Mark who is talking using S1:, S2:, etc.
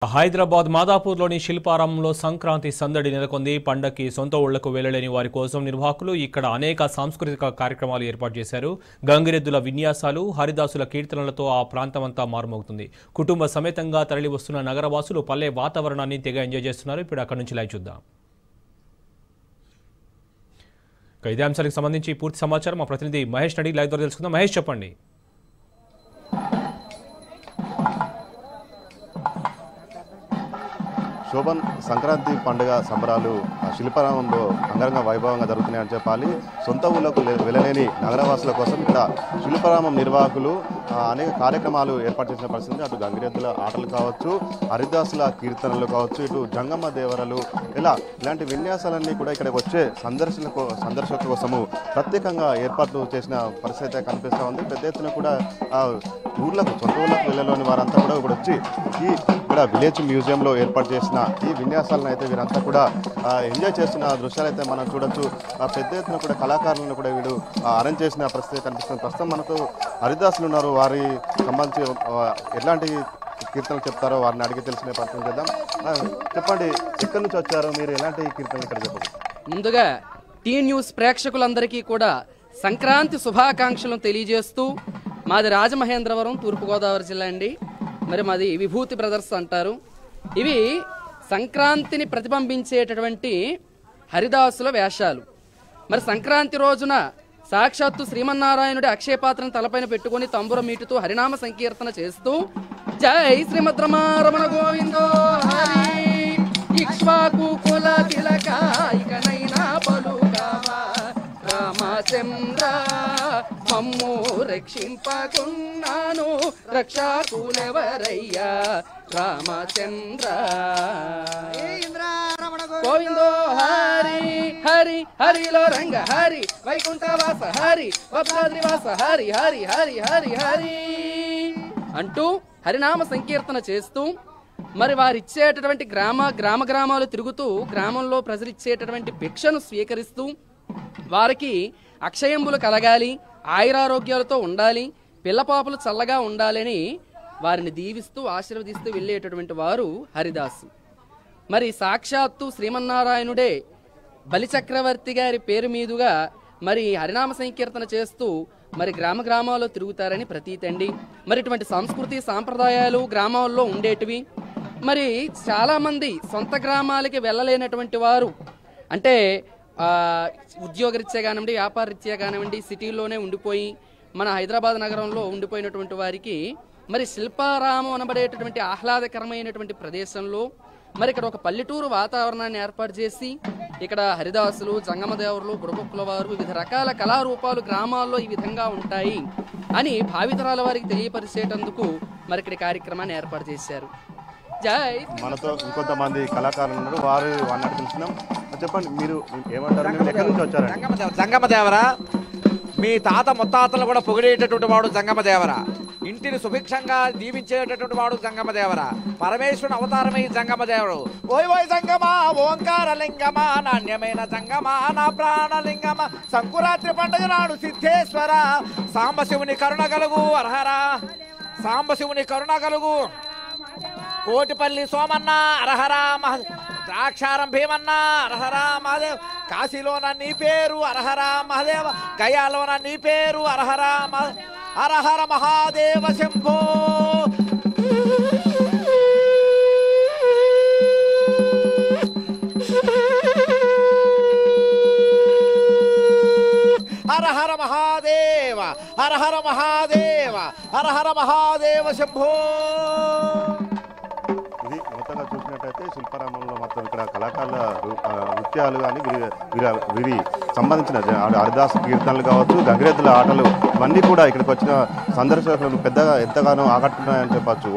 S1: హైదరాబాద్ మాదాపూర్లోని శిల్పారామంలో సంక్రాంతి సందడి నెలకొంది. పండక్కి సొంత ఊళ్లకు వెళ్లలేని వారి కోసం నిర్వాహకులు ఇక్కడ అనేక సాంస్కృతిక కార్యక్రమాలు ఏర్పాటు చేశారు. గంగిరెద్దుల విన్యాసాలు, హరిదాసుల కీర్తనలతో ఆ ప్రాంతమంతా మారుమోగుతుంది. కుటుంబ సమేతంగా తరలి వస్తున్న నగరవాసులు పల్లె వాతావరణాన్ని తెగ ఎంజాయ్ చేస్తున్నారు. ఇప్పుడు అక్కడి నుంచి లైవ్ చూద్దాం. ఇదే అంశానికి సంబంధించి పూర్తి సమాచారం మా ప్రతినిధి మహేష్ నడి లైవ్ ద్వారా తెలుసుకుందాం. మహేష్, చెప్పండి.
S2: శోభన్, సంక్రాంతి పండుగ సంబరాలు శిల్పారామంలో అంగరంగ వైభవంగా జరుగుతున్నాయని చెప్పాలి. సొంత ఊళ్ళకు వెళ్ళలేని నగరవాసుల కోసం ఇక్కడ శిల్పారామం నిర్వాహకులు అనేక కార్యక్రమాలు ఏర్పాటు చేసిన పరిస్థితి. అటు గంగిరెద్దుల ఆటలు కావచ్చు, హరిదాసుల కీర్తనలు కావచ్చు, ఇటు జంగమ్మ దేవరలు, ఇలాంటి విన్యాసాలన్నీ కూడా ఇక్కడికి వచ్చే సందర్శకుల కోసము ప్రత్యేకంగా ఏర్పాట్లు చేసిన పరిస్థితి కనిపిస్తూ ఉంది. పెద్ద ఎత్తున కూడా సొంత ఊళ్ళకు వెళ్ళలేని వారంతా కూడా ఇప్పుడు వచ్చి ఇక్కడ విలేజ్ మ్యూజియంలో ఏర్పాటు చేసిన ఈ విన్యాసాలను అయితే వీరంతా కూడా ఎంజాయ్ చేస్తున్న దృశ్యాలు అయితే మనం చూడొచ్చు. పెద్ద ఎత్తున కూడా కళాకారులను కూడా వీడు అరేంజ్ చేసిన పరిస్థితి కనిపిస్తుంది. ప్రస్తుతం మనకు హరిదాసులు ఉన్నారు. వారి సంబంధించి ఎట్లాంటి కీర్తనలు చెప్తారో వారిని అడిగి తెలిసిన ప్రయత్నం చేద్దాం. చెప్పండి, ఎక్కడి నుంచి వచ్చారు మీరు? ఎలాంటి కీర్తనలు ఇక్కడ చెప్పండి.
S3: ముందుగా టీ న్యూస్ ప్రేక్షకులందరికీ కూడా సంక్రాంతి శుభాకాంక్షలను తెలియజేస్తూ, మాది రాజమహేంద్రవరం, తూర్పుగోదావరి జిల్లా అండి. మరి మాది విభూతి బ్రదర్స్ అంటారు. ఇవి సంక్రాంతిని ప్రతిబింబించేటటువంటి హరిదాసుల వేషాలు. మరి సంక్రాంతి రోజున సాక్షాత్తు శ్రీమన్నారాయణుడి అక్షయపాత్రను తలపైన పెట్టుకుని తంబుర మీటుతూ హరినామ సంకీర్తన చేస్తూ జై శ్రీమద్రమారమణ గోవిందో హరి ఇక్ష్వాకు కుల తిలక ఇకనైనా పలుకావా రామచంద్ర మమ్ము రక్షింపకున్నాను రక్షకులెవరయ్యా రామచంద్ర గోవిందో హరి హరి హరిలో రంగ హరి వైకుంఠవాస హరి భద్రాద్రివాస హరి హరి హరి హరి హరి అంటూ హరినామ సంకీర్తన చేస్తూ, మరి వారిచ్చేటటువంటి గ్రామాలు తిరుగుతూ గ్రామంలో ప్రజలు ఇచ్చేటటువంటి భిక్షను స్వీకరిస్తూ వారికి అక్షయంబులు కలగాలి, ఆయురారోగ్యాలతో ఉండాలి, పిల్లపాపలు చల్లగా ఉండాలని వారిని దీవిస్తూ ఆశీర్వదిస్తూ వెళ్ళేటటువంటి వారు హరిదాసు. మరి సాక్షాత్తు శ్రీమన్నారాయణుడే బలిచక్రవర్తి గారి పేరు మీదుగా మరి హరినామ సంకీర్తన చేస్తూ మరి గ్రామాల్లో తిరుగుతారని ప్రతీతి అండి. మరి ఇటువంటి సంస్కృతి సాంప్రదాయాలు గ్రామాల్లో ఉండేటివి. మరి చాలామంది సొంత గ్రామాలకి వెళ్ళలేనటువంటి వారు, అంటే ఉద్యోగరీత్యా కానివ్వండి, వ్యాపారరీత్యా కానివ్వండి, సిటీలోనే ఉండిపోయి మన హైదరాబాద్ నగరంలో ఉండిపోయినటువంటి వారికి మరి శిల్పారామం అనబడేటటువంటి ఆహ్లాదకరమైనటువంటి ప్రదేశంలో మరి ఇక్కడ ఒక పల్లెటూరు వాతావరణాన్ని ఏర్పాటు చేసి ఇక్కడ హరిదాసులు, జంగమదేవరులు, బుడబొక్కుల వారు, వివిధ రకాల కళారూపాలు గ్రామాల్లో ఈ విధంగా ఉంటాయి అని భావితరాల వారికి తెలియపరిచేటందుకు మరి ఇక్కడ కార్యక్రమాన్ని ఏర్పాటు చేశారు. జై.
S2: మనతో ఇంకొంతమంది కళాకారులు ఉన్నారు, వారిని తెలుసుకున్నాం. చెప్పండి, మీరు ఏమంటారు? ఎక్కడి నుంచి వచ్చారు?
S4: జంగమదేవరా, మీ తాత ముత్తాతలు కూడా పొగిడేటటువంటి వాడు జంగమదేవరా. ఇంటిని సుభిక్షంగా దీవించేటటువంటి వాడు జంగమదేవరా. పరమేశ్వరుని అవతారమే జంగమదేవుడు. ఓయ్ జంగమా, ఓంకార లింగమా, నాణ్యమైన జంగమా, నా ప్రాణలింగమా, సంకురాత్రి పండుగ నాడు సిద్ధేశ్వర, సాంబశివుని కరుణ కలుగు అర్హరా, సాంబశివుని కరుణ కలుగు, కోటిపల్లి సోమన్న అర్హరా, ద్రాక్షారం భీమన్న అర్హరా మహాదేవ్, కాశీలోన నీ పేరు అర్హరా మహాదేవ, గయాలోన నీ పేరు అర్హరా హరహర మహాదేవ శంభో. హరహర మహాదేవ, హరహర మహాదేవ, హరహర మహాదేవ శంభో.
S2: ఇది మొత్తంగా చూసినట్టయితే శిల్పారామంలో మొత్తం ఇక్కడ కళాకారుల నృత్యాలు కానీ వీరి సంబంధించిన హరిదాసు కీర్తనలు కావచ్చు, గంగిరెద్దుల ఆటలు, ఇవన్నీ కూడా ఇక్కడికి వచ్చిన సందర్శకులను పెద్దగా ఎంతగానో ఆకట్టున్నాయని చెప్పచ్చు.